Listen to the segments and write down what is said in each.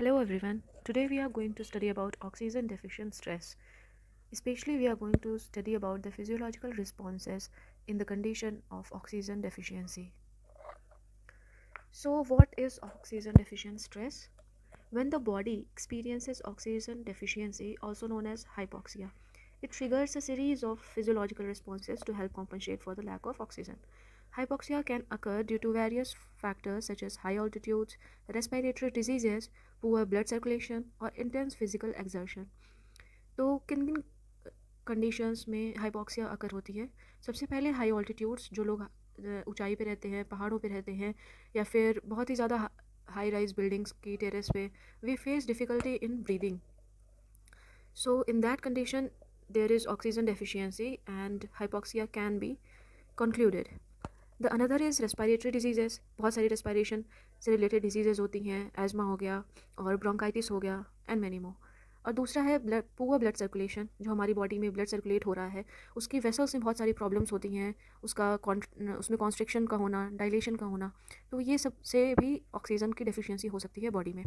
Hello everyone. Today we are going to study about oxygen deficient stress. Especially we are going to study about the physiological responses in the condition of oxygen deficiency. So what is oxygen deficient stress? When the body experiences oxygen deficiency, also known as hypoxia, it triggers a series of physiological responses to help compensate for the lack of oxygen. Hypoxia can occur due to various factors such as high altitudes, respiratory diseases, poor blood circulation, or intense physical exertion. तो किन किन conditions में hypoxia अकर होती है? सबसे पहले high altitudes, जो लोग ऊंचाई पे रहते हैं, पहाड़ों पे रहते हैं, या फिर बहुत ही ज़्यादा हाई राइज बिल्डिंग्स की टेरेस पे, we face difficulty in breathing. So in that condition there is oxygen deficiency and hypoxia can be concluded. The another is respiratory diseases. बहुत सारी respiration से related diseases होती हैं, asthma हो गया और bronchitis हो गया and many more. और दूसरा है पुअर ब्लड सर्कुलेशन, जो हमारी बॉडी में ब्लड सर्कुलेट हो रहा है उसकी वेसल्स में बहुत सारी प्रॉब्लम्स होती हैं, उसमें कॉन्स्ट्रिक्शन का होना, डायलेशन का होना, तो ये सब से भी ऑक्सीजन की डेफिशिएंसी हो सकती है बॉडी में.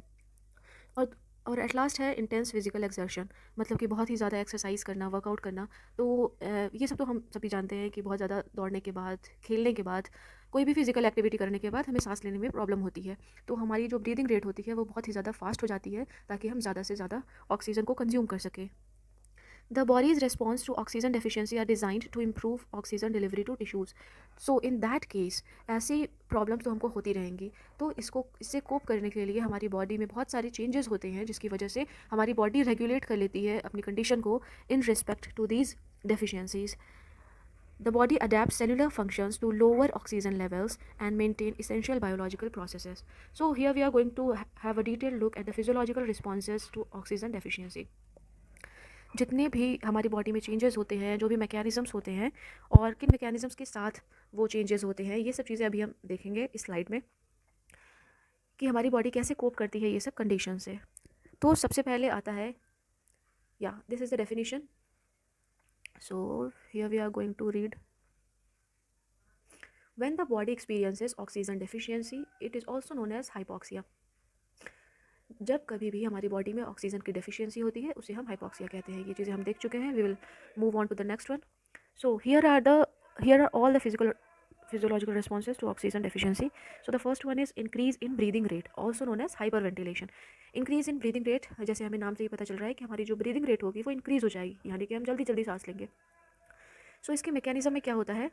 और और एट लास्ट है इंटेंस फिजिकल एक्सर्शन, मतलब कि बहुत ही ज़्यादा एक्सरसाइज करना, वर्कआउट करना. तो ये सब तो हम सभी जानते हैं कि बहुत ज़्यादा दौड़ने के बाद, खेलने के बाद, कोई भी फिजिकल एक्टिविटी करने के बाद हमें सांस लेने में प्रॉब्लम होती है. तो हमारी जो ब्रीदिंग रेट होती है वो बहुत ही ज़्यादा फास्ट हो जाती है, ताकि हम ज़्यादा से ज़्यादा ऑक्सीजन को कंज्यूम कर सकें. The body's response to oxygen deficiency are designed to improve oxygen delivery to tissues. So in that case, ऐसी प्रॉब्लम्स तो हमको होती रहेंगी. तो इससे कोप करने के लिए हमारी बॉडी में बहुत सारे चेंजेस होते हैं, जिसकी वजह से हमारी बॉडी रेगुलेट कर लेती है अपनी कंडीशन को in respect to these deficiencies. The body adapts cellular functions to lower oxygen levels and maintain essential biological processes. So here we are going to have a detailed look at the physiological responses to oxygen deficiency. जितने भी हमारी body में changes होते हैं, जो भी mechanisms होते हैं और किन मैकेनिज़म्स के साथ वो चेंजेस होते हैं, ये सब चीज़ें अभी हम देखेंगे इस स्लाइड में कि हमारी बॉडी कैसे कोप करती है ये सब कंडीशन से. तो सबसे पहले आता है, या this is the definition. So here we are going to read. When the body experiences oxygen deficiency, it is also known as hypoxia. जब कभी भी हमारी बॉडी में ऑक्सीजन की डेफिशिएंसी होती है उसे हम हाइपोक्सिया कहते हैं. ये चीज़ें हम देख चुके हैं. We will move on to the next one. So here are all the physiological responses to oxygen deficiency. So the first one is increase in breathing rate, also known as hyperventilation. Increase in breathing rate, जैसे हमें नाम से ही पता चल रहा है कि हमारी जो ब्रीदिंग रेट होगी वो इंक्रीज़ हो जाएगी, यानी कि हम जल्दी जल्दी सांस लेंगे. सो इसके मैकेनिज्म में क्या होता है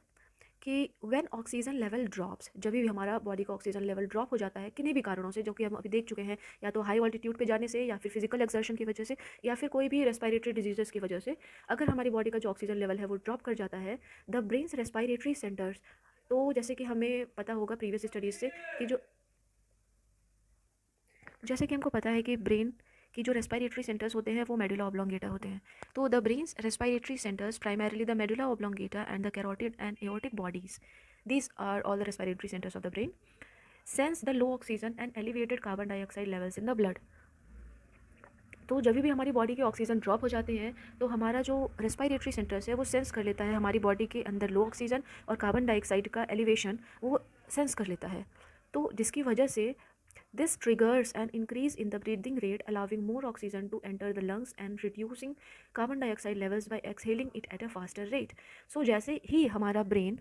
कि व्हेन ऑक्सीजन लेवल ड्रॉप्स, जब भी हमारा बॉडी का ऑक्सीजन लेवल ड्रॉप हो जाता है किन्हीं भी कारणों से, जो कि हम अभी देख चुके हैं, या तो हाई ऑल्टीट्यूड पे जाने से, या फिर फिजिकल एक्सर्शन की वजह से, या फिर कोई भी रेस्पिरेटरी डिजीजेस की वजह से, अगर हमारी बॉडी का जो ऑक्सीजन लेवल है वो ड्रॉप कर जाता है, द ब्रेन्स रेस्पिरेटरी सेंटर्स. तो जैसे कि हमें पता होगा प्रीवियस स्टडीज से कि जैसे कि हमको पता है कि ब्रेन की जो रेस्पिरेटरी सेंटर्स होते हैं वो मेडुला ऑब्लोंगेटा होते हैं. तो the brains respiratory centres, primarily the medulla oblongata and the carotid and aortic bodies, these are all the respiratory centers of the brain, sense the low oxygen and elevated carbon dioxide levels in the blood. तो जब भी हमारी body के oxygen drop हो जाते हैं तो हमारा जो रेस्पिरेटरी सेंटर्स है वो सेंस कर लेता है हमारी बॉडी के अंदर लो ऑक्सीजन और कार्बन डाइऑक्साइड का एलिवेशन वो सेंस कर लेता है. तो जिसकी वजह से this triggers an increase in the breathing rate, allowing more oxygen to enter the lungs and reducing carbon dioxide levels by exhaling it at a faster rate. So जैसे ही हमारा ब्रेन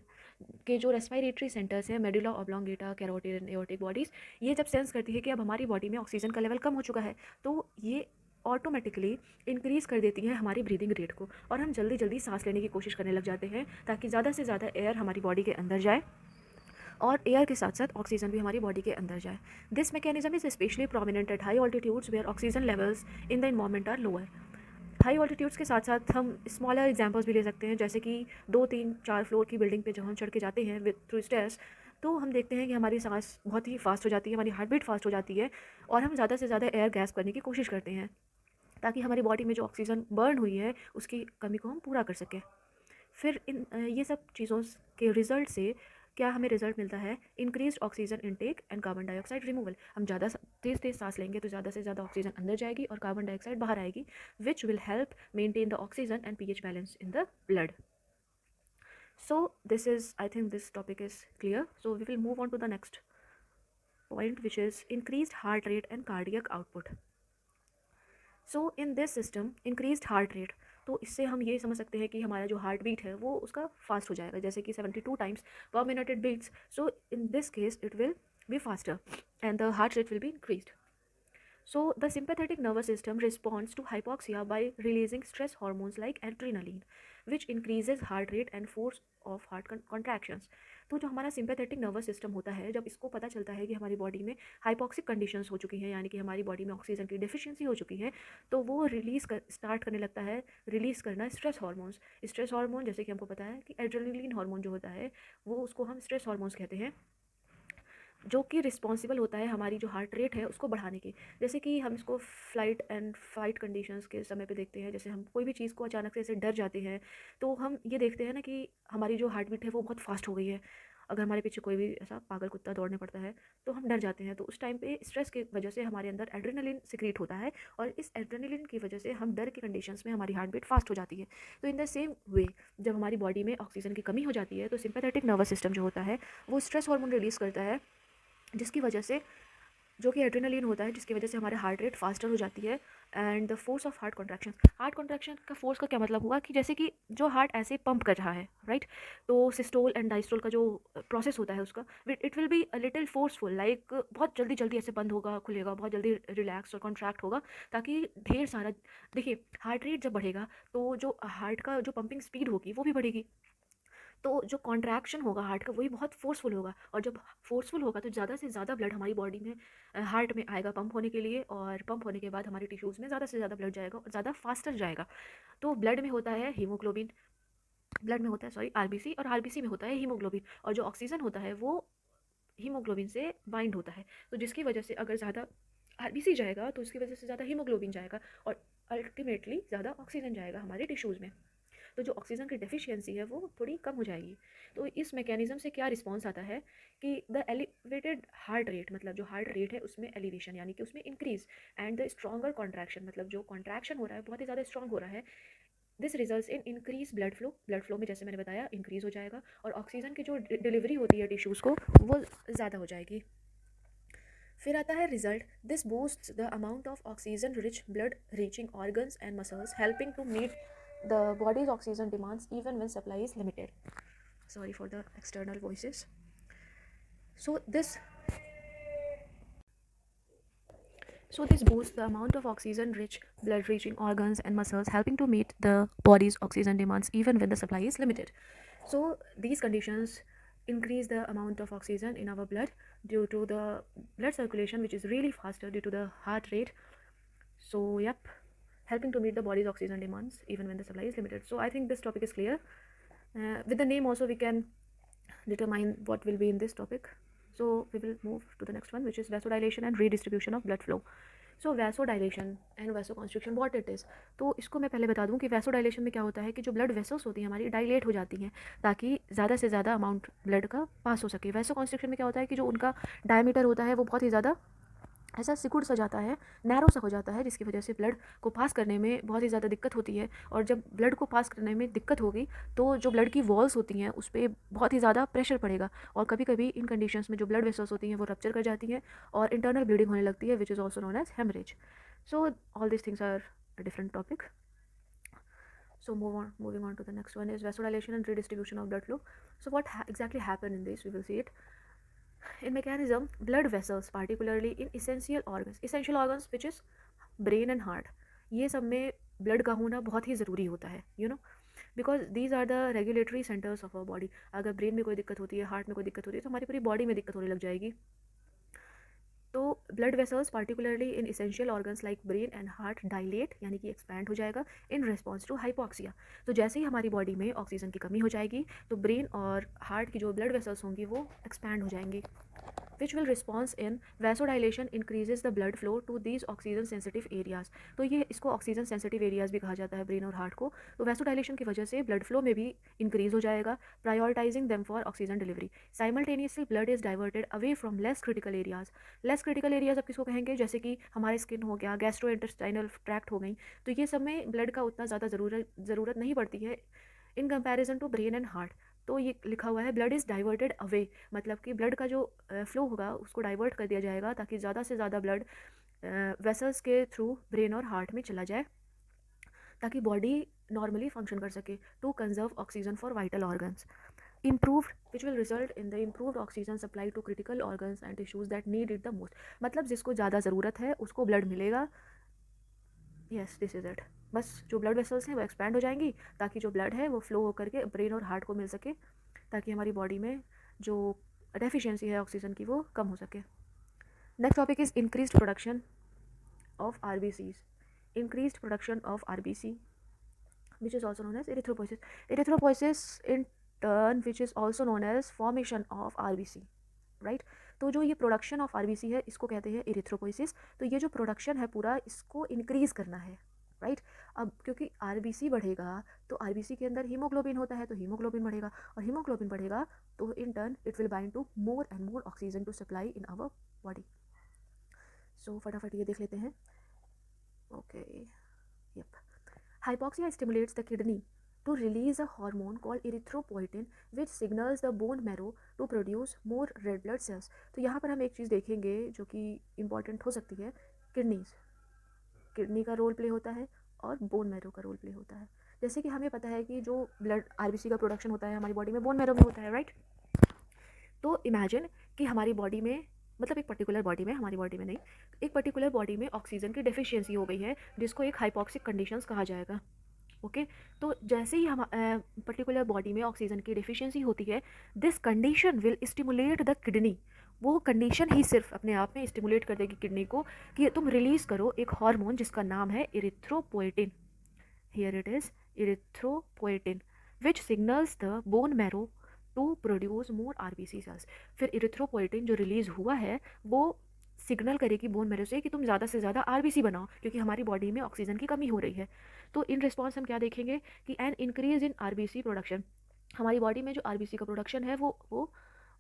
के जो रेस्पिरेटरी सेंटर्स हैं, medulla oblongata, carotid and aortic bodies, ये जब sense करती है कि अब हमारी बॉडी में ऑक्सीजन का लेवल कम हो चुका है, तो ये ऑटोमेटिकली इंक्रीज़ कर देती हैं हमारी ब्रीदिंग रेट को, और हम जल्दी जल्दी सांस लेने की कोशिश करने लग जाते हैं, ताकि ज़्यादा से ज़्यादा एयर हमारी बॉडी के अंदर जाए और एयर के साथ साथ ऑक्सीजन भी हमारी बॉडी के अंदर जाए. This mechanism is specially prominent at high altitudes where oxygen levels in the environment are lower. High altitudes के साथ साथ हम स्मॉलर एग्जांपल्स भी ले सकते हैं, जैसे कि 2 3 4 फ्लोर की बिल्डिंग पे जब हम चढ़ के जाते हैं विद थ्रू स्टेयर्स, तो हम देखते हैं कि हमारी सांस बहुत ही फास्ट हो जाती है, हमारी हार्ट बीट फास्ट हो जाती है, और हम ज़्यादा से ज़्यादा एयर गैस करने की कोशिश करते हैं, ताकि हमारी बॉडी में जो ऑक्सीजन बर्न हुई है उसकी कमी को हम पूरा कर सकें. फिर ये सब चीज़ों के रिजल्ट से क्या हमें रिजल्ट मिलता है? Increase oxygen intake and carbon dioxide removal. हम ज़्यादा तेज़ तेज़ सांस लेंगे तो ज़्यादा से ज़्यादा ऑक्सीजन अंदर जाएगी और कार्बन डाइऑक्साइड बाहर आएगी, which will help maintain the oxygen and pH balance in the blood. So this is, I think this topic is clear. So we will move on to the next point, which is increased heart rate and cardiac output. So in this system increased heart rate, तो इससे हम ये समझ सकते हैं कि हमारा जो हार्ट बीट है वो उसका फास्ट हो जाएगा, जैसे कि 72 times per minute it beats, so in this case it will be faster and the heart rate will be increased. So, the sympathetic nervous system responds to hypoxia by releasing stress hormones like adrenaline, which increases heart rate and force of heart contractions. तो जो हमारा sympathetic nervous system होता है, जब इसको पता चलता है कि हमारी बॉडी में हाइपॉक्सिक कंडीशंस हो चुकी हैं, यानी कि हमारी बॉडी में ऑक्सीजन की डिफिशियंसी हो चुकी है, तो वो स्टार्ट करने लगता है रिलीज़ करना स्ट्रेस हार्मोन्स. स्ट्रेस हार्मोन जैसे कि हमको पता है कि एड्रेनलिन हार्मोन जो होता है वो उसको हम स्ट्रेस हार्मोन्स कहते हैं, जो कि रिस्पॉन्सिबल होता है हमारी जो हार्ट रेट है उसको बढ़ाने की. जैसे कि हम इसको फ्लाइट एंड फाइट कंडीशंस के समय पे देखते हैं, जैसे हम कोई भी चीज़ को अचानक से ऐसे डर जाते हैं, तो हम ये देखते हैं ना कि हमारी जो हार्ट बीट है वो बहुत फास्ट हो गई है. अगर हमारे पीछे कोई भी ऐसा पागल कुत्ता दौड़ने पड़ता है तो हम डर जाते हैं, तो उस टाइम पे स्ट्रेस की वजह से हमारे अंदर एड्रेनलिन सिक्रीट होता है, और इस एड्रेनलिन की वजह से हम डर की कंडीशंस में हमारी हार्ट बीट फास्ट हो जाती है. तो इन द सेम वे जब हमारी बॉडी में ऑक्सीजन की कमी हो जाती है तो सिंपैथेटिक नर्वस सिस्टम जो होता है वो स्ट्रेस हार्मोन रिलीज़ करता है, जिसकी वजह से जो कि एड्रेनलिन होता है, जिसकी वजह से हमारे हार्ट रेट फास्टर हो जाती है. And the force of heart contraction का फोर्स का क्या मतलब हुआ कि जैसे कि जो हार्ट ऐसे पंप कर रहा है, राइट, तो सिस्टोल एंड डायस्टोल का जो प्रोसेस होता है उसका, it will be a little forceful, like बहुत जल्दी जल्दी ऐसे बंद होगा खुलेगा, बहुत जल्दी रिलैक्स और कॉन्ट्रैक्ट होगा, ताकि ढेर सारा, देखिए हार्ट रेट जब बढ़ेगा तो जो हार्ट का जो पंपिंग स्पीड होगी वो भी बढ़ेगी, तो जो कॉन्ट्रैक्शन होगा हार्ट का वही बहुत फोर्सफुल होगा, और जब फोर्सफुल होगा तो ज़्यादा से ज़्यादा ब्लड हमारी बॉडी में हार्ट में आएगा पंप होने के लिए, और पंप होने के बाद हमारे टिश्यूज़ में ज़्यादा से ज़्यादा ब्लड जाएगा और ज़्यादा फास्टर जाएगा. तो ब्लड में होता है हीमोग्लोबिन, ब्लड में होता है सॉरी आरबीसी, और आरबीसी में होता है हीमोग्लोबिन, और जो ऑक्सीजन होता है वो हीमोग्लोबिन से बाइंड होता है. तो जिसकी वजह से अगर ज़्यादा आरबीसी जाएगा तो उसकी वजह से ज़्यादा हीमोग्लोबिन जाएगा, और अल्टीमेटली ज़्यादा ऑक्सीजन जाएगा हमारे टिश्यूज़ में, तो जो ऑक्सीजन की डेफिशिएंसी है वो थोड़ी कम हो जाएगी. तो इस मैकेनिज्म से क्या रिस्पॉन्स आता है कि द एलिवेटेड हार्ट रेट, मतलब जो हार्ट रेट है उसमें एलिवेशन यानी कि उसमें increase, and the stronger contraction, मतलब जो कॉन्ट्रैक्शन हो रहा है बहुत ही ज़्यादा स्ट्रॉन्ग हो रहा है. This results in increase blood flow में जैसे मैंने बताया इंक्रीज हो जाएगा, और ऑक्सीजन की जो डिलीवरी होती है टिश्यूज़ को वो ज़्यादा हो जाएगी. फिर आता है result, this boost the amount of oxygen rich blood reaching organs and muscles helping to meet the body's oxygen demands even when supply is limited. Sorry for the external voices. So this this boosts the amount of oxygen rich blood reaching organs and muscles, helping to meet the body's oxygen demands even when the supply is limited. So these conditions increase the amount of oxygen in our blood due to the blood circulation, which is really faster due to the heart rate. So yep, helping to meet the body's oxygen demands even when the supply is limited. So I think this topic is clear. With the name also we can determine what will be in this topic. So we will move to the next one, which is vasodilation and redistribution of blood flow. So vasodilation and vasoconstriction what it is. तो इसको मैं पहले बता दूं कि vasodilation में क्या होता है कि जो ब्लड वेसल्स होती हैं हमारी डायलेट हो जाती हैं ताकि ज़्यादा से ज़्यादा अमाउंट ब्लड का पास हो सके. वैसोकॉन्स्ट्रिक्शन में क्या होता है कि जो उनका डायमीटर होता है वो बहुत ही ज़्यादा ऐसा सिकुड़ सा जाता है, नैरो सा हो जाता है, जिसकी वजह से ब्लड को पास करने में बहुत ही ज़्यादा दिक्कत होती है. और जब ब्लड को पास करने में दिक्कत होगी तो जो ब्लड की वॉल्स होती हैं उस पर बहुत ही ज़्यादा प्रेशर पड़ेगा, और कभी कभी इन कंडीशंस में जो ब्लड वेसल्स होती हैं वो रप्चर कर जाती हैं और इंटरनल ब्लीडिंग होने लगती है, which is also known as haemorrhage. So all this things are a different topic. So moving on to the next one is vasodilation and redistribution of blood flow. So what exactly happened in this, we will see it. In mechanism, blood vessels, particularly in essential organs which is brain and heart, ये सब में blood का होना बहुत ही ज़रूरी होता है, you know, because these are the regulatory centres of our body. अगर ब्रेन में कोई दिक्कत होती है, हार्ट में कोई दिक्कत होती है, तो हमारी पूरी बॉडी में दिक्कत होने लग जाएगी. तो blood vessels particularly in essential organs like brain and heart dilate यानी कि एक्सपैंड हो जाएगा इन रिस्पॉन्स टू हाइपोक्सिया. तो जैसे ही हमारी बॉडी में ऑक्सीजन की कमी हो जाएगी तो ब्रेन और हार्ट की जो ब्लड वेसल्स होंगी वो एक्सपैंड हो जाएंगी, which will response in vasodilation increases the blood flow to these oxygen sensitive areas. तो ये इसको ऑक्सीजन सेंसिटिव एरियाज भी कहा जाता है ब्रेन और हार्ट को. तो वैसोडाइलेशन की वजह से ब्लड फ्लो में भी इंक्रीज हो जाएगा, prioritising them for oxygen delivery. Simultaneously blood is diverted away from less critical areas. Less critical areas अब किसको कहेंगे, जैसे कि हमारे स्किन हो गया, गैस्ट्रो इंटेस्टाइनल ट्रैक्ट हो गई, तो ये सब में ब्लड का उतना ज़्यादा ज़रूरत नहीं पड़ती है in comparison to brain and heart. तो ये लिखा हुआ है ब्लड इज़ डाइवर्टेड अवे, मतलब कि ब्लड का जो फ्लो होगा उसको डाइवर्ट कर दिया जाएगा ताकि ज़्यादा से ज़्यादा ब्लड वेसल्स के थ्रू ब्रेन और हार्ट में चला जाए ताकि बॉडी नॉर्मली फंक्शन कर सके, to conserve oxygen for vital organs. improved which will result in the improved oxygen supply to critical organs and tissues that need it the most। मतलब जिसको ज़्यादा ज़रूरत है उसको ब्लड मिलेगा। Yes, this is it. बस जो ब्लड वेसल्स हैं वो एक्सपैंड हो जाएंगी ताकि जो ब्लड है वो फ्लो होकर के ब्रेन और हार्ट को मिल सके, ताकि हमारी बॉडी में जो डेफिशिएंसी है ऑक्सीजन की वो कम हो सके। Next topic is increased production of RBCs, increased production of RBC, which is also known as erythropoiesis. Erythropoiesis in turn, which is also known as formation of RBC, right. तो जो ये production of RBC है इसको कहते हैं erythropoiesis. तो ये जो प्रोडक्शन है पूरा इसको इंक्रीज करना है, राइट। अब क्योंकि आरबीसी बढ़ेगा तो आरबीसी के अंदर हीमोग्लोबिन होता है, तो हीमोग्लोबिन बढ़ेगा, और हीमोग्लोबिन बढ़ेगा तो in turn it will bind to more and more oxygen to supply in our body. So फटाफट ये देख लेते हैं। Okay, yep. Hypoxia stimulates the kidney to release a hormone called erythropoietin which signals the bone marrow to produce more red blood cells। तो यहाँ पर हम एक चीज़ देखेंगे जो कि इम्पॉर्टेंट हो सकती है। किडनी का रोल प्ले होता है और बोन मैरो का रोल प्ले होता है। जैसे कि हमें पता है कि जो ब्लड आरबीसी का प्रोडक्शन होता है हमारी बॉडी में बोन मैरो में होता है, राइट। तो इमेजिन कि हमारी बॉडी में, मतलब एक पर्टिकुलर बॉडी में, हमारी बॉडी में नहीं, एक पर्टिकुलर बॉडी में ऑक्सीजन की डेफिशिएंसी हो गई है जिसको एक हाइपॉक्सिक कंडीशंस कहा जाएगा। ओके, तो जैसे ही हम पर्टिकुलर बॉडी में ऑक्सीजन की डेफिशिएंसी होती है, this condition will stimulate the kidney. वो कंडीशन ही सिर्फ अपने आप में स्टिमुलेट कर देगी किडनी को कि तुम रिलीज करो एक हार्मोन जिसका नाम है erythropoietin. Here it is erythropoietin which signals the bone marrow to produce more RBC cells. फिर इरिथ्रोपोएटिन जो रिलीज हुआ है वो सिग्नल करेगी बोन मैरो से कि तुम ज़्यादा से ज़्यादा आरबीसी बनाओ, क्योंकि हमारी बॉडी में ऑक्सीजन की कमी हो रही है। तो इन रिस्पॉन्स हम क्या देखेंगे कि an increase in RBC production, हमारी बॉडी में जो आरबीसी का प्रोडक्शन है वो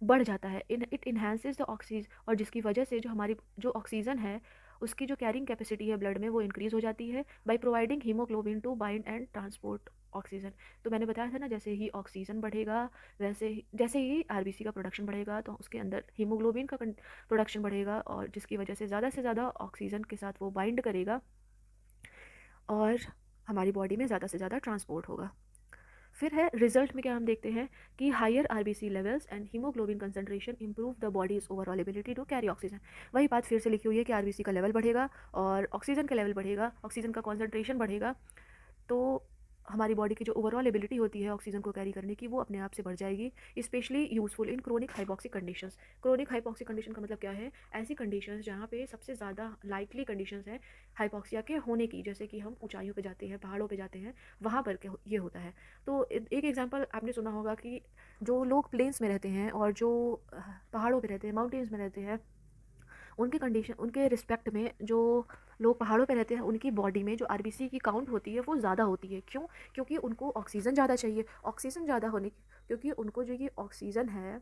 बढ़ जाता है। इट इन्हांसेस द ऑक्सीजन, और जिसकी वजह से जो हमारी जो ऑक्सीजन है उसकी जो कैरिंग कैपेसिटी है ब्लड में वो इंक्रीज़ हो जाती है by providing haemoglobin to bind and transport oxygen. तो मैंने बताया था ना, जैसे ही ऑक्सीजन बढ़ेगा जैसे ही आरबीसी का प्रोडक्शन बढ़ेगा तो उसके अंदर हीमोग्लोबिन का प्रोडक्शन बढ़ेगा, और जिसकी वजह से ज़्यादा ऑक्सीजन के साथ वो बाइंड करेगा और हमारी बॉडी में ज़्यादा से ज़्यादा ट्रांसपोर्ट होगा। फिर है रिजल्ट में क्या हम देखते हैं कि higher RBC levels and haemoglobin concentration improve the body's overall ability to carry oxygen. वही बात फिर से लिखी हुई है कि आरबीसी का लेवल बढ़ेगा और ऑक्सीजन का लेवल बढ़ेगा, ऑक्सीजन का कॉन्सेंट्रेशन बढ़ेगा, तो हमारी बॉडी की जो ओवरऑल एबिलिटी होती है ऑक्सीजन को कैरी करने की वो अपने आप से बढ़ जाएगी। Specially useful in chronic hypoxic conditions. Chronic hypoxic condition का मतलब क्या है? ऐसी कंडीशंस जहाँ पे सबसे ज़्यादा लाइकली कंडीशंस है हाइपॉक्सिया के होने की, जैसे कि हम ऊंचाइयों पे जाते हैं, पहाड़ों पे जाते हैं, वहाँ पर ये होता है। तो एक एग्जांपल आपने सुना होगा कि जो लोग प्लेन्स में रहते हैं और जो पहाड़ों पे रहते हैं, माउंटेन्स में रहते हैं, उनके कंडीशन, उनके रिस्पेक्ट में जो लोग पहाड़ों पे रहते हैं उनकी बॉडी में जो आरबीसी की काउंट होती है वो ज़्यादा होती है। क्यों? क्योंकि उनको ऑक्सीजन ज़्यादा चाहिए। ऑक्सीजन ज़्यादा होने क्योंकि उनको जो ये ऑक्सीजन है,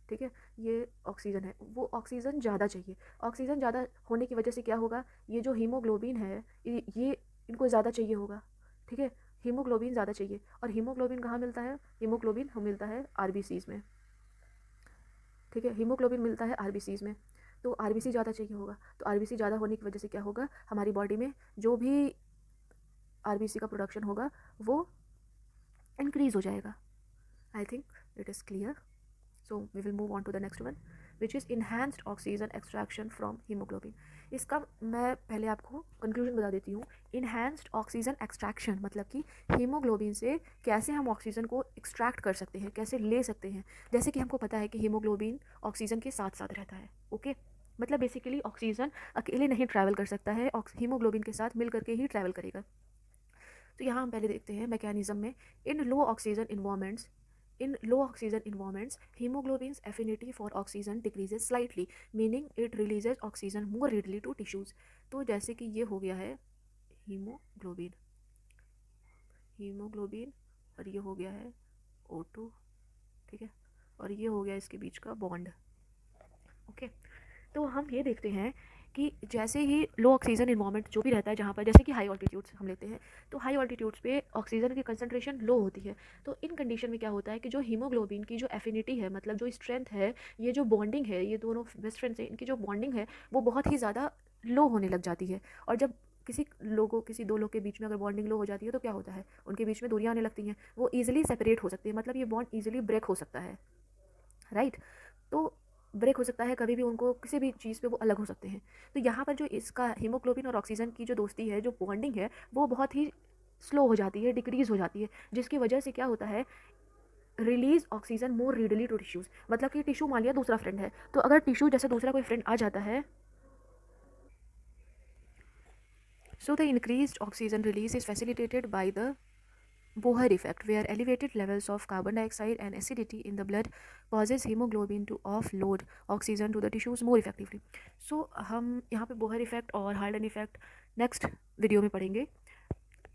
ठीक है, ये ऑक्सीजन है, वो ऑक्सीजन ज़्यादा चाहिए। ऑक्सीजन ज़्यादा होने की वजह से क्या होगा, ये जो हीमोग्लोबिन है ये इनको ज़्यादा चाहिए होगा, ठीक है। हीमोग्लोबिन ज़्यादा चाहिए, और हीमोग्लोबिन कहाँ मिलता है? हीमोग्लोबिन मिलता है आरबीसीज़ में, ठीक है। हीमोग्लोबिन मिलता है आरबीसीज़ में, तो आरबीसी ज़्यादा चाहिए होगा। तो आरबीसी ज़्यादा होने की वजह से क्या होगा, हमारी बॉडी में जो भी आरबीसी का प्रोडक्शन होगा वो इंक्रीज़ हो जाएगा। I think it is clear. So we will move on to the next one which is enhanced oxygen extraction from haemoglobin. इसका मैं पहले आपको कंक्लूजन बता देती हूँ। इन्हांस्ड ऑक्सीजन एक्सट्रैक्शन मतलब कि हीमोग्लोबिन से कैसे हम ऑक्सीजन को एक्सट्रैक्ट कर सकते हैं, कैसे ले सकते हैं। जैसे कि हमको पता है कि हीमोग्लोबिन ऑक्सीजन के साथ साथ रहता है, ओके। मतलब बेसिकली ऑक्सीजन अकेले नहीं ट्रैवल कर सकता है, हीमोग्लोबिन के साथ मिल करके ही ट्रैवल करेगा। तो यहाँ हम पहले देखते हैं मैकेनिज्म में। इन low oxygen environments, hemoglobin's affinity for oxygen decreases slightly, meaning it releases oxygen more readily to tissues। तो जैसे कि ये हो गया है हीमोग्लोबिन और ये हो गया है O2, ठीक है, और ये हो गया इसके बीच का बॉन्ड, ओके। तो हम ये देखते हैं कि जैसे ही लो ऑक्सीजन इन्वायरमेंट जो भी रहता है, जहाँ पर जैसे कि हाई ऑल्टीट्यूड्स हम लेते हैं, तो हाई ऑल्टीट्यूड्स पे ऑक्सीजन की कंसंट्रेशन लो होती है। तो इन कंडीशन में क्या होता है कि जो हीमोग्लोबिन की जो एफिनिटी है, मतलब जो स्ट्रेंथ है, ये जो बॉन्डिंग है, ये दोनों बेस्ट फ्रेंड्स हैं, इनकी जो बॉन्डिंग है वो बहुत ही ज़्यादा लो होने लग जाती है। और जब किसी दो लोग के बीच में अगर बॉन्डिंग लो हो जाती है तो क्या होता है, उनके बीच में दूरियां आने लगती हैं, वो ईजिली सेपरेट हो सकती है, मतलब ये बॉन्ड ईजिली ब्रेक हो सकता है, राइट। तो ब्रेक हो सकता है, कभी भी उनको किसी भी चीज़ पे वो अलग हो सकते हैं। तो यहाँ पर जो इसका हीमोग्लोबिन और ऑक्सीजन की जो दोस्ती है, जो बॉन्डिंग है, वो बहुत ही स्लो हो जाती है, डिक्रीज हो जाती है, जिसकी वजह से क्या होता है, release oxygen more readily to tissues. मतलब कि टिश्यू मान लिया दूसरा फ्रेंड है, तो अगर टिश्यू जैसे दूसरा कोई फ्रेंड आ जाता है, so the increased oxygen release is facilitated by the Bohr effect, where elevated levels of carbon dioxide and acidity in the blood causes hemoglobin to offload oxygen to the tissues more effectively. So हम यहाँ पे Bohr effect और harden effect next video में पढ़ेंगे,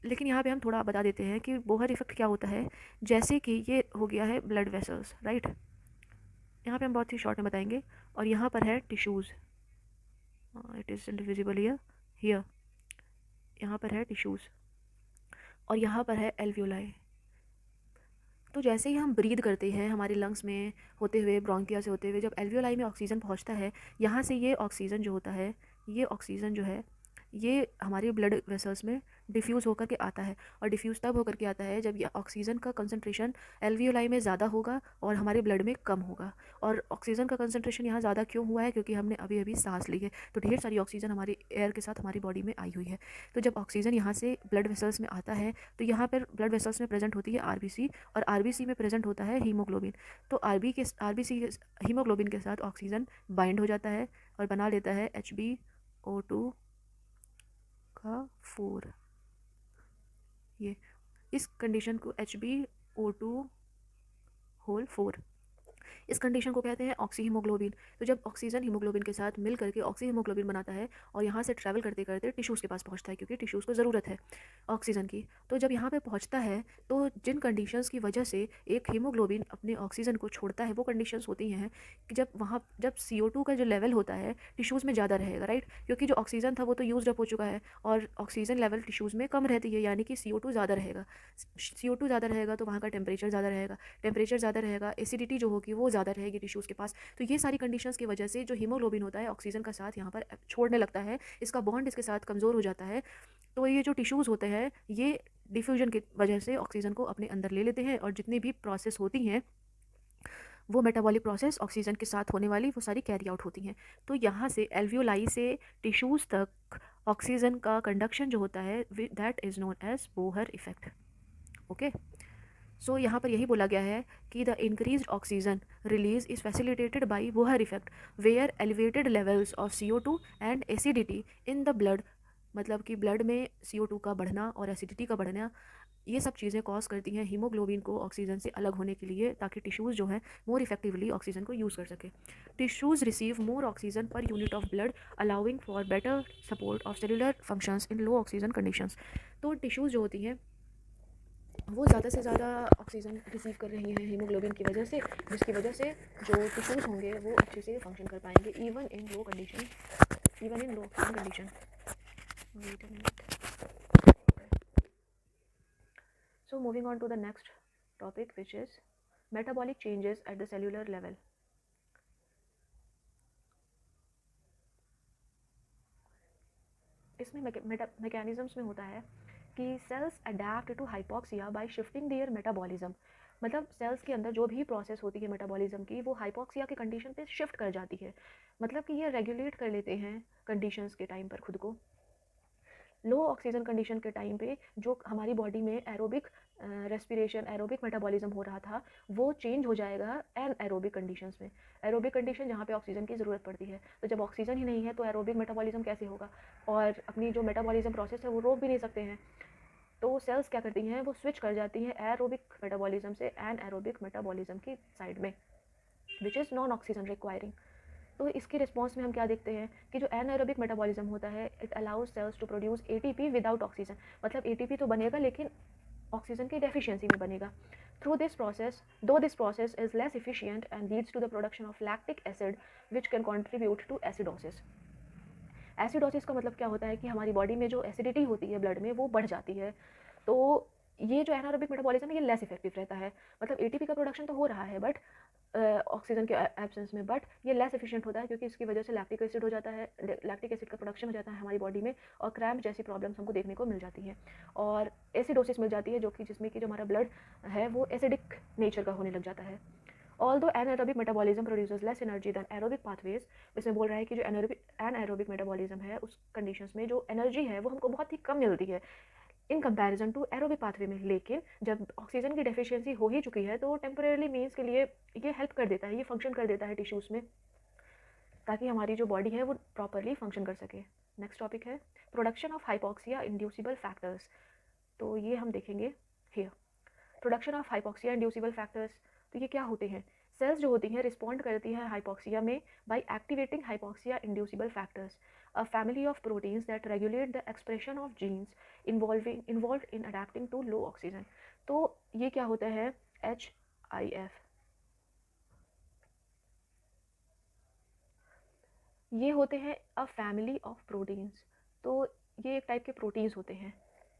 लेकिन यहाँ पे हम थोड़ा बता देते हैं कि बोहर इफेक्ट क्या होता है। जैसे कि ये हो गया है ब्लड वेसल्स, राइट, यहाँ पे हम बहुत ही शॉर्ट में बताएंगे। और यहाँ पर है tissues, it is indivisible here, here यहाँ पर है टिश्यूज़, और यहाँ पर है एल्वियोलाई। तो जैसे ही हम ब्रीद करते हैं हमारे लंग्स में होते हुए, ब्रोंकिया से होते हुए, जब एल्वियोलाई में ऑक्सीजन पहुँचता है, यहाँ से ये ऑक्सीजन जो होता है, ये ऑक्सीजन जो है, ये हमारे ब्लड वेसल्स में डिफ्यूज़ होकर के आता है। और डिफ्यूज़ तब होकर के आता है जब ये ऑक्सीजन का कंसंट्रेशन एल्वियोलाई में ज़्यादा होगा और हमारे ब्लड में कम होगा। और ऑक्सीजन का कंसंट्रेशन यहाँ ज़्यादा क्यों हुआ है, क्योंकि हमने अभी अभी सांस ली है, तो ढेर सारी ऑक्सीजन हमारी एयर के साथ हमारी बॉडी में आई हुई है। तो जब ऑक्सीजन यहाँ से ब्लड वेसल्स में आता है, तो यहाँ पर ब्लड वेसल्स में प्रेजेंट होती है आरबीसी, और आरबीसी में प्रेजेंट होता है हीमोग्लोबिन। तो आरबीसी हीमोग्लोबिन के साथ ऑक्सीजन बाइंड हो जाता है और बना लेता है HbO2 का 4। ये इस कंडीशन को HbO2 होल 4, इस कंडीशन को कहते हैं ऑक्सी हीमोग्लोबिन। तो जब ऑक्सीजन हीमोग्लोबिन के साथ मिल करके ऑक्सी हीमोग्लोबिन बनाता है और यहाँ से ट्रैवल करते करते टिश्यूज़ के पास पहुँचता है, क्योंकि टिश्यूज़ को ज़रूरत है ऑक्सीजन की। तो जब यहाँ पे पहुँचता है, तो जिन कंडीशंस की वजह से एक हीमोग्लोबिन अपने ऑक्सीजन को छोड़ता है, वो कंडीशंस होती हैं कि जब CO2 का जो लेवल होता है टिश्यूज़ में ज़्यादा रहेगा, राइट, क्योंकि जो ऑक्सीजन था वो तो यूज अप हो चुका है और ऑक्सीजन लेवल टिश्यूज़ में कम रहती है, यानी कि CO2 ज़्यादा रहेगा। CO2 ज़्यादा रहेगा तो वहाँ का टेम्परेचर ज़्यादा रहेगा, टेम्परेचर ज़्यादा रहेगा, एसिडिटी जो होगी वो ज़्यादा रहेगी टिश्यूज़ के पास। तो ये सारी कंडीशंस की वजह से जो हीमोग्लोबिन होता है ऑक्सीजन का साथ यहाँ पर छोड़ने लगता है, इसका बॉन्ड इसके साथ कमज़ोर हो जाता है। तो ये जो टिश्यूज़ होते हैं, ये डिफ्यूजन की वजह से ऑक्सीजन को अपने अंदर ले लेते हैं, और जितनी भी प्रोसेस होती हैं वो मेटाबॉलिक प्रोसेस ऑक्सीजन के साथ होने वाली वो सारी कैरी आउट होती हैं। तो यहाँ से एल्वियोलाई से टिश्यूज़ तक ऑक्सीजन का कंडक्शन जो होता है, that is known as Bohr effect. Okay, so यहाँ पर यही बोला गया है कि the increased oxygen release is facilitated by Bohr effect, where elevated levels of CO2 and acidity in the blood, मतलब कि ब्लड में CO2 का बढ़ना और एसिडिटी का बढ़ना, ये सब चीज़ें कॉज करती हैं हीमोग्लोबिन को ऑक्सीजन से अलग होने के लिए, ताकि टिश्यूज़ जो हैं मोर इफेक्टिवली ऑक्सीजन को यूज़ कर सके। Tissues receive more oxygen per unit of blood, allowing for better support of cellular functions in low oxygen conditions. तो टिश्यूज़ जो होती हैं वो ज़्यादा से ज़्यादा ऑक्सीजन रिसीव कर रही हैं हीमोग्लोबिन की वजह से, जिसकी वजह से जो टिश्यूज़ होंगे वो अच्छे से फंक्शन कर पाएंगे even in low condition, even in low oxygen condition. Wait a minute. So moving on to the next topic, which is metabolic changes at the cellular level. इसमें मैकेनिज्म्स में होता है कि cells adapt to hypoxia by shifting their metabolism, मतलब cells के अंदर जो भी प्रोसेस होती है मेटाबॉलिज्म की, वो हाइपोक्सिया के कंडीशन पे शिफ्ट कर जाती है, मतलब कि ये रेगुलेट कर लेते हैं कंडीशंस के टाइम पर खुद को। लो ऑक्सीजन कंडीशन के टाइम पे जो हमारी बॉडी में एरोबिक रेस्पिरेशन, एरोबिक मेटाबॉलिज्म हो रहा था, वो चेंज हो जाएगा एन एरोबिक कंडीशंस में। एरोबिक कंडीशन जहाँ पे ऑक्सीजन की ज़रूरत पड़ती है, तो जब ऑक्सीजन ही नहीं है तो एरोबिक मेटाबॉलिज्म कैसे होगा, और अपनी जो मेटाबॉलिज्म प्रोसेस है वो रोक भी नहीं सकते हैं। तो सेल्स क्या करती हैं, वो स्विच कर जाती हैं एरोबिक मेटाबॉलिज्म से एन एरोबिक मेटाबॉलिज्म की साइड में, which is non oxygen requiring. तो इसके रिस्पॉन्स में हम क्या देखते हैं कि जो एनाएरोबिक मेटाबॉलिज्म होता है, it allows cells to produce ATP without oxygen, मतलब ATP तो बनेगा लेकिन ऑक्सीजन की डेफिशिएंसी में बनेगा। Through this process, though this process is less efficient and leads to the production of lactic acid which can contribute to acidosis. Acidosis का मतलब क्या होता है कि हमारी बॉडी में जो एसिडिटी होती है ब्लड में वो बढ़ जाती है। तो ये जो एनारोबिक मेटाबॉलिज्म है ये लेस इफेक्टिव रहता है, मतलब ATP का प्रोडक्शन तो हो रहा है बट ऑक्सीजन के एब्सेंस में, बट ये लेस एफिशिएंट होता है क्योंकि इसकी वजह से लैक्टिक एसिड हो जाता है, लैक्टिक एसिड का प्रोडक्शन हो जाता है हमारी बॉडी में, और क्रैम्प जैसी प्रॉब्लम्स हमको देखने को मिल जाती हैं, और एसिडोसिस मिल जाती है, जो कि जिसमें कि जो हमारा ब्लड है वो एसिडिक नेचर का होने लग जाता है। Although anaerobic metabolism produces less energy than aerobic pathways, इसमें बोल रहा है कि जो anaerobic metabolism है उस कंडीशंस में जो एनर्जी है वो हमको बहुत ही कम मिलती है in comparison to aerobic pathway में। लेकिन जब ऑक्सीजन की डेफिशिएंसी हो ही चुकी है तो टेम्परेली मीन्स के लिए ये हेल्प कर देता है, ये फंक्शन कर देता है टिश्यूज़ में, ताकि हमारी जो बॉडी है वो प्रॉपरली फंक्शन कर सके। नेक्स्ट टॉपिक है production of hypoxia inducible factors. तो ये हम देखेंगे here. Production of hypoxia inducible factors, तो ये क्या होते हैं? सेल्स जो होती हैं रिस्पॉन्ड करती हैं हाइपोक्सिया में by activating hypoxia inducible factors, a family of proteins that regulate the expression of genes involve in adapting to low oxygen. तो ये क्या होता है? HIF, ये होते हैं अ फैमिली ऑफ प्रोटीन्स। तो ये एक टाइप के प्रोटीन्स होते हैं।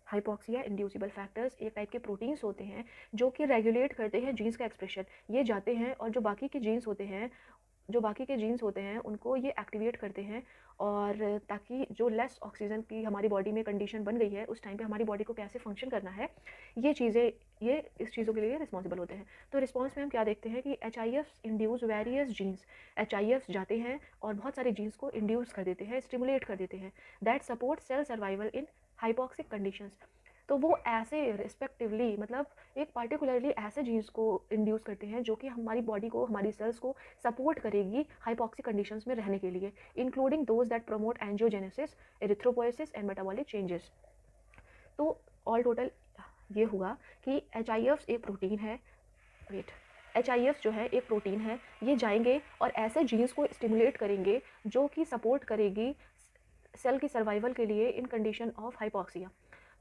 हाइपोक्सिया इंड्यूसिबल फैक्टर्स एक टाइप के प्रोटीन्स होते हैं जो कि रेगुलेट करते हैं जीन्स का एक्सप्रेशन। ये जाते हैं और जो बाकी के जीन्स होते हैं उनको ये एक्टिवेट करते हैं, और ताकि जो लेस ऑक्सीजन की हमारी बॉडी में कंडीशन बन गई है उस टाइम पे हमारी बॉडी को कैसे फंक्शन करना है, ये इस चीज़ों के लिए रिस्पॉन्सिबल होते हैं। तो रिस्पॉन्स में हम क्या देखते हैं कि HIF induce various genes, HIF जाते हैं और बहुत सारे जीन्स को इंड्यूस कर देते हैं, स्टिमुलेट कर देते हैं, that support cell survival in hypoxic conditions. तो वो ऐसे रिस्पेक्टिवली मतलब एक पार्टिकुलरली ऐसे जीन्स को इंड्यूस करते हैं जो कि हमारी बॉडी को, हमारी सेल्स को सपोर्ट करेगी हाइपोक्सिक कंडीशंस में रहने के लिए, including those that promote angiogenesis, erythropoiesis and metabolic changes. तो ऑल टोटल ये हुआ कि HIF एक प्रोटीन है, वेट, HIF जो है एक प्रोटीन है, ये जाएंगे और ऐसे जीन्स को स्टिमुलेट करेंगे जो कि सपोर्ट करेगी सेल की सर्वाइवल के लिए इन कंडीशन ऑफ हाइपोक्सिया।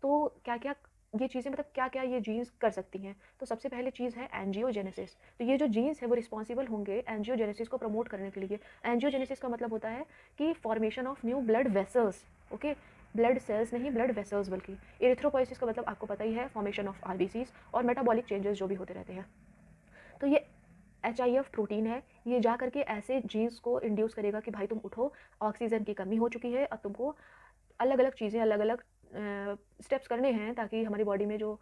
तो क्या क्या ये चीज़ें, मतलब क्या क्या ये जीन्स कर सकती हैं? तो सबसे पहले चीज़ है एंजियोजेनेसिस। तो ये जो जीन्स है वो रिस्पॉन्सिबल होंगे एंजियोजेनेसिस को प्रमोट करने के लिए। एंजियोजेनेसिस का मतलब होता है कि formation of new blood vessels, okay, blood cells नहीं, ब्लड वेसल्स बल्कि। एरिथ्रोपोइसिस का मतलब आपको पता ही है, फॉर्मेशन ऑफ RBCs और मेटाबॉलिक चेंजेस जो भी होते रहते हैं। तो ये HIF प्रोटीन है, ये जा करके ऐसे जीन्स को इंड्यूस करेगा कि भाई तुम उठो, ऑक्सीजन की कमी हो चुकी है, अब तुमको अलग अलग चीज़ें, अलग अलग स्टेप्स करने हैं ताकि हमारी बॉडी में जो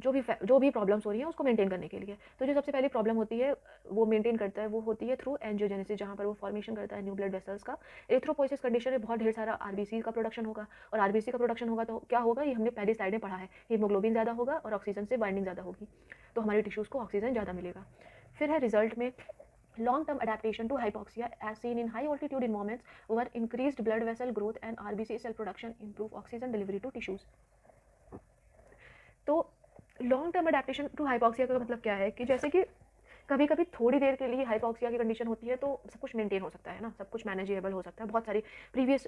भी प्रॉब्लम्स हो रही हैं उसको मेंटेन करने के लिए। तो जो सबसे पहली प्रॉब्लम होती है वो मेंटेन करता है, वो होती है थ्रू एंजियोजेनेसिस, जहाँ पर वो फॉर्मेशन करता है न्यू ब्लड वेसल्स का। एरिथ्रोपोइसिस कंडीशन में बहुत ढेर सारा RBC का प्रोडक्शन होगा, और RBC का प्रोडक्शन होगा तो क्या होगा, ये हमने पहली स्लाइड में पढ़ा है, हीमोग्लोबिन ज़्यादा होगा और ऑक्सीजन से बाइंडिंग ज़्यादा होगी, तो हमारे टिश्यूज़ को ऑक्सीजन ज़्यादा मिलेगा। फिर है रिजल्ट में long-term adaptation to hypoxia as seen in high altitude environments where increased blood vessel growth and RBC cell production improve oxygen delivery to tissues। तो long term adaptation to hypoxia का मतलब क्या है कि जैसे कि कभी कभी थोड़ी देर के लिए हाइपोक्सिया की कंडीशन होती है तो सब कुछ मेंटेन हो सकता है ना, सब कुछ मैनेजेबल हो सकता है, बहुत सारी प्रीवियस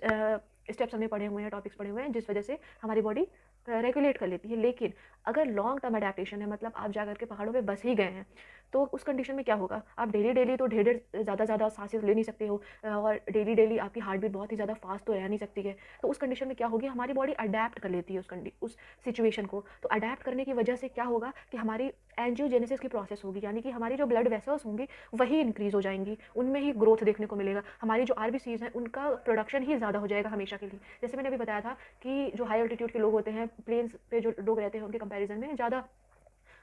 स्टेप्स हमने पढ़े हुए हैं, टॉपिक्स पढ़े हुए हैं, जिस वजह से हमारी बॉडी रेगुलेट कर लेती है। लेकिन अगर लॉन्ग टर्म अडेप्टेशन है, मतलब आप जा करके पहाड़ों पे बस ही गए हैं, तो उस कंडीशन में क्या होगा, आप डेली डेली तो ढेर ढेर ज़्यादा सांसें ले नहीं सकते हो, और डेली डेली आपकी हार्ट बीट बहुत ही ज़्यादा फास्ट तो रह नहीं सकती है। तो उस कंडीशन में क्या होगी, हमारी बॉडी अडेप्ट कर लेती है उस सिचुएशन को। तो अडेप्ट करने की वजह से क्या होगा कि हमारी एंजियोजेनेसिस की प्रोसेस होगी, यानी कि हमारी जो ब्लड वेसल्स होंगी वही इंक्रीज़ हो जाएंगी, उनमें ही ग्रोथ देखने को मिलेगा, हमारी जो RBCs हैं उनका प्रोडक्शन ही ज़्यादा हो जाएगा हमेशा के लिए। जैसे मैंने अभी बताया था कि जो हाई अल्टीट्यूड के लोग होते हैं, प्लेन्स पे जो लोग रहते हैं, उनके कंपैरिजन में ज़्यादा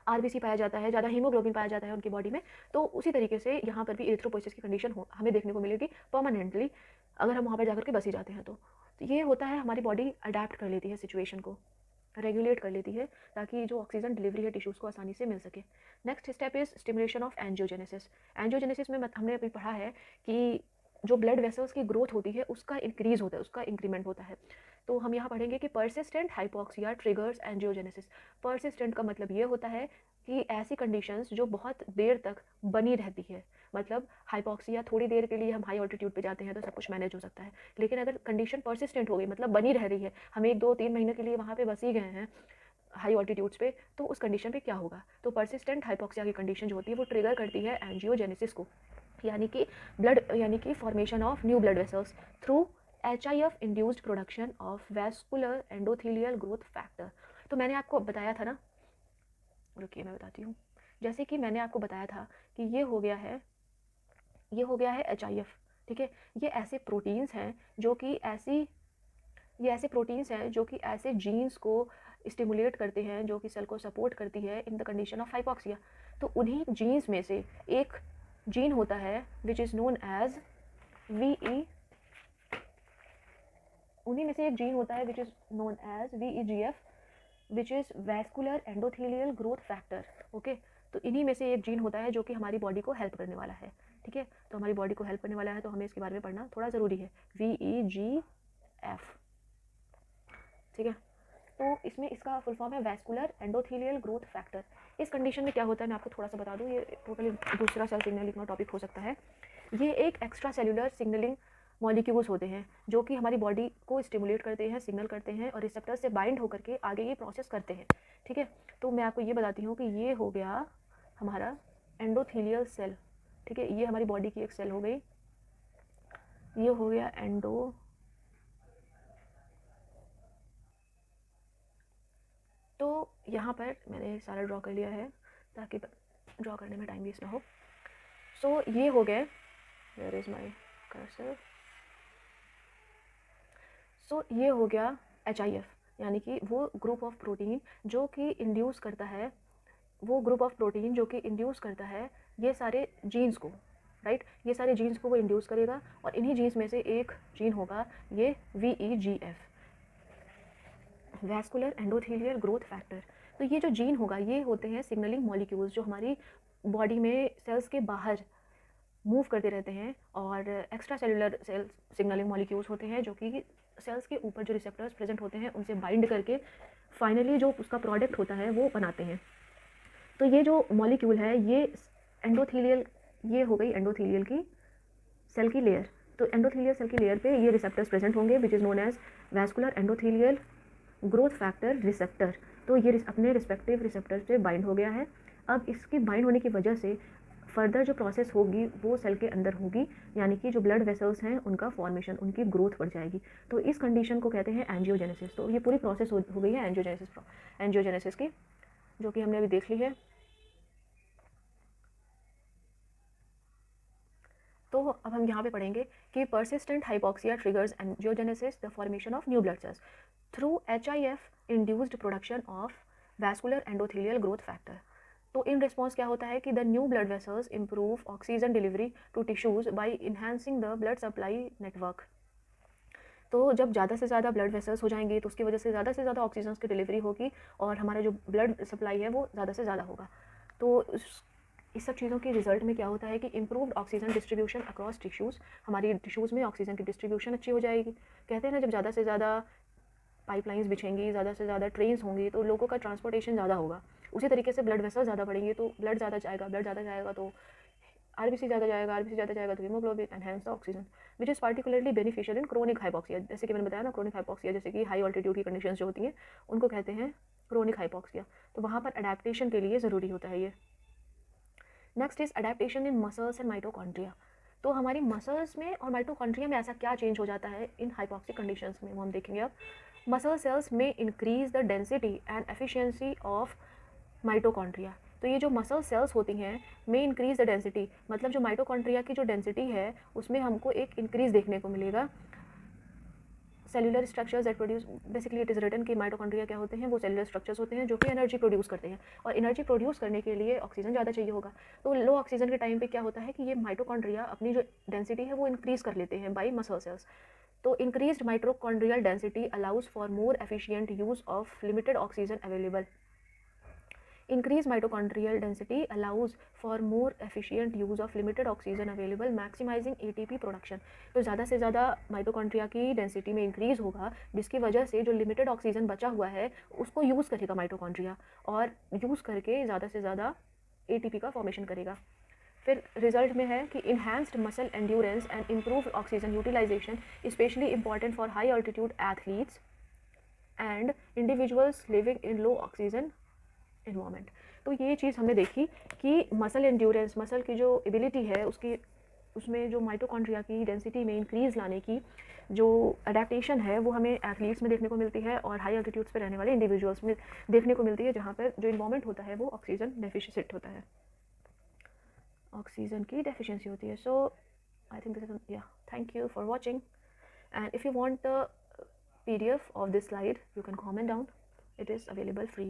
RBC पाया जाता है, ज़्यादा हीमोग्लोबिन पाया जाता है उनकी बॉडी में। तो उसी तरीके से यहाँ पर भी एरिथ्रोपोइसिस की कंडीशन हमें देखने को मिलेगी परमानेंटली, अगर हम वहाँ पर जाकर के बस ही जाते हैं तो ये होता है, हमारी बॉडी अडेप्ट कर लेती है सिचुएशन को, रेगुलेट कर लेती है, ताकि जो ऑक्सीजन डिलीवरी है टिश्यूज़ को आसानी से मिल सके। Next step is stimulation of angiogenesis. Angiogenesis में हमने अभी पढ़ा है कि जो ब्लड वेसल्स की ग्रोथ होती है उसका इंक्रीज़ होता है, उसका इंक्रीमेंट होता है। तो हम यहाँ पढ़ेंगे कि persistent hypoxia triggers angiogenesis. Persistent का मतलब ये होता है कि ऐसी कंडीशंस जो बहुत देर तक बनी रहती है, मतलब हाइपोक्सिया थोड़ी देर के लिए हम हाई ऑल्टीट्यूड पे जाते हैं तो सब कुछ मैनेज हो सकता है, लेकिन अगर कंडीशन परसिस्टेंट हो गई, मतलब बनी रह रही है, हम 1 2 3 महीने के लिए वहाँ पे बस ही गए हैं हाई ऑल्टीट्यूड्स पे, तो उस कंडीशन पे क्या होगा, तो परसिस्टेंट हाइपोक्सिया की कंडीशन जो होती है वो ट्रिगर करती है एंजियोजेनेसिस को, यानी कि formation of new blood vessels through HIF induced production of vascular endothelial growth factor. तो मैंने आपको बताया था ना, रुकिए मैं बताती हूँ जैसे कि मैंने आपको बताया था कि ये हो गया है HIF, ठीक है। ये ऐसे प्रोटीन्स हैं जो कि ऐसे जीन्स को स्टिमुलेट करते हैं, जो कि सेल को सपोर्ट करती है in the condition of hypoxia. तो उन्हीं जीन्स में से एक जीन होता है which is known as VE, उन्हीं में से एक जीन होता है which is known as VEGF, which is vascular endothelial growth factor. Okay, तो इन्हीं में से एक जीन होता है जो कि हमारी बॉडी को हेल्प करने वाला है, ठीक है। तो हमारी बॉडी को हेल्प करने वाला है, तो हमें इसके बारे में पढ़ना थोड़ा ज़रूरी है, VEGF, ठीक है। तो इसमें इसका फुल फॉर्म है वैस्कुलर एंडोथेलियल ग्रोथ फैक्टर। इस कंडीशन में क्या होता है मैं आपको थोड़ा सा बता दूं, ये टोटली दूसरा सेल सिग्नलिंग का टॉपिक हो सकता है। ये एक एक्स्ट्रा सेलुलर सिग्नलिंग मॉलिक्यूल्स होते हैं जो कि हमारी बॉडी को स्टिमुलेट करते हैं, सिग्नल करते हैं और रिसेप्टर से बाइंड होकर के आगे ये प्रोसेस करते हैं, ठीक है। तो मैं आपको ये बताती हूँ कि ये हो गया हमारा एंडोथेलियल सेल, ठीक है। ये हमारी बॉडी की एक सेल हो गई, ये हो गया तो यहाँ पर मैंने सारा ड्रॉ कर लिया है ताकि ड्रॉ करने में टाइम वेस्ट ना हो। सो ये हो गए, वेयर इज़ माय कर्सर, सो ये हो गया HIF, यानी कि वो ग्रुप ऑफ प्रोटीन जो कि इंड्यूस करता है, ये सारे जीन्स को, राइट, ये सारे जीन्स को वो इंड्यूस करेगा और इन्हीं जीन्स में से एक जीन होगा ये VEGF, vascular endothelial growth factor. तो ये जो जीन होगा ये होते हैं सिग्नलिंग मॉलिक्यूल्स जो हमारी बॉडी में सेल्स के बाहर मूव करते रहते हैं, और extracellular cell signalling molecules होते हैं जो कि सेल्स के ऊपर जो रिसेप्टर्स प्रेजेंट होते हैं उनसे बाइंड करके फाइनली जो उसका प्रोडक्ट होता है वो बनाते हैं। तो ये जो मॉलिक्यूल है ये एंडोथेलियल, ये हो गई एंडोथेलियल की सेल की लेयर। तो एंडोथेलियल सेल की लेयर पे ये रिसेप्टर्स प्रेजेंट होंगे which is known as vascular endothelial growth factor receptor. तो ये अपने रिस्पेक्टिव रिसेप्टर से बाइंड हो गया है। अब इसकी बाइंड होने की वजह से फर्दर जो प्रोसेस होगी वो सेल के अंदर होगी, यानी कि जो ब्लड वेसल्स हैं उनका फॉर्मेशन, उनकी ग्रोथ बढ़ जाएगी। तो इस कंडीशन को कहते हैं एंजियोजेनेसिस। तो ये पूरी प्रोसेस हो गई है एंजियोजेनेसिस की, जो कि हमने अभी देख ली है। तो अब हम यहाँ पे पढ़ेंगे कि persistent hypoxia triggers angiogenesis, the formation of new blood cells through HIF induced production of vascular endothelial growth factor. तो इन रिस्पॉन्स क्या होता है कि the new blood vessels improve oxygen delivery to tissues by enhancing the blood supply network. तो जब ज़्यादा से ज़्यादा ब्लड वेसल्स हो जाएंगे तो उसकी वजह से ज़्यादा ऑक्सीजन की डिलीवरी होगी और हमारा जो ब्लड सप्लाई है वो ज़्यादा से ज़्यादा होगा। तो इस सब चीज़ों के रिजल्ट में क्या होता है कि improved oxygen distribution across tissues, हमारी टिश्यूज़ में ऑक्सीजन की डिस्ट्रीब्यूशन अच्छी हो जाएगी। कहते हैं ना जब ज़्यादा से ज़्यादा पाइपलाइंस बिछेंगी, ज़्यादा से ज़्यादा ट्रेन्स होंगी तो लोगों का ट्रांसपोर्टेशन ज़्यादा होगा। उसी तरीके से ब्लड वेसल ज़्यादा बढ़ेंगे तो ब्लड ज़्यादा जाएगा तो RBC ज़्यादा जाएगा तो haemoglobin enhance the oxygen which is particularly beneficial in chronic hypoxia. जैसे कि मैंने बताया ना, क्रोनिक हाइपॉक्सिया जैसे कि हाई ऑल्टीट्यूड की कंडीशन जो होती हैं उनको कहते हैं क्रोनिक हाइपॉक्सिया। तो वहाँ पर अडेप्टेशन के लिए ज़रूरी होता है ये। Next is adaptation in muscles and mitochondria. तो हमारी मसल्स में और माइटोकॉन्ड्रिया में ऐसा क्या चेंज हो जाता है इन हाइपॉक्सिक कंडीशंस में, वो हम देखेंगे अब। मसल सेल्स में increase the density and efficiency of mitochondria. तो ये जो मसल सेल्स होती हैं में इंक्रीज द डेंसिटी, मतलब जो माइटोकॉन्ड्रिया की जो डेंसिटी है उसमें हमको एक इंक्रीज देखने को मिलेगा। Cellular structures that produce, basically it is written कि माइटोकॉन्ड्रिया क्या होते हैं, वो सेलुलर स्ट्रक्चर्स होते हैं जो कि एनर्जी प्रोड्यूस करते हैं, और एनर्जी प्रोड्यूस करने के लिए ऑक्सीजन ज़्यादा चाहिए होगा। तो लो ऑक्सीजन के टाइम पे क्या होता है कि ये माइटोकॉन्ड्रिया अपनी जो डेंसिटी है वो इंक्रीज़ कर लेते हैं बाई मसल सेल्स। तो increased mitochondrial density allows for more efficient use of limited oxygen available. Increased mitochondrial density allows for more efficient use of limited oxygen available, maximizing ATP production। तो ज़्यादा से ज़्यादा mitochondria की density में increase होगा जिसकी वजह से जो लिमिटेड ऑक्सीजन बचा हुआ है उसको यूज़ करेगा माइटोकॉन्ड्रिया, और यूज़ करके ज़्यादा से ज़्यादा ATP का फॉर्मेशन करेगा। फिर रिजल्ट में है कि enhanced muscle endurance and improved oxygen utilisation, especially important for high altitude athletes and individuals living in low oxygen environment. तो ये चीज़ हमने देखी कि मसल एंड्योरेंस, मसल की जो एबिलिटी है उसकी उसमें जो माइटोकॉन्ड्रिया की डेंसिटी में इंक्रीज़ लाने की जो अडेप्टेशन है वो हमें एथलीट्स में देखने को मिलती है और हाई एल्टीट्यूड्स पे रहने वाले इंडिविजुअल्स में देखने को मिलती है, जहाँ पर जो इन्वायरमेंट होता है वो ऑक्सीजन डेफिशिएंट होता है, ऑक्सीजन की डेफिशिएंसी होती है. सो आई थिंक दिस इज, या, thank you for watching. And if you want the PDF of this slide, you can comment down. It is available free.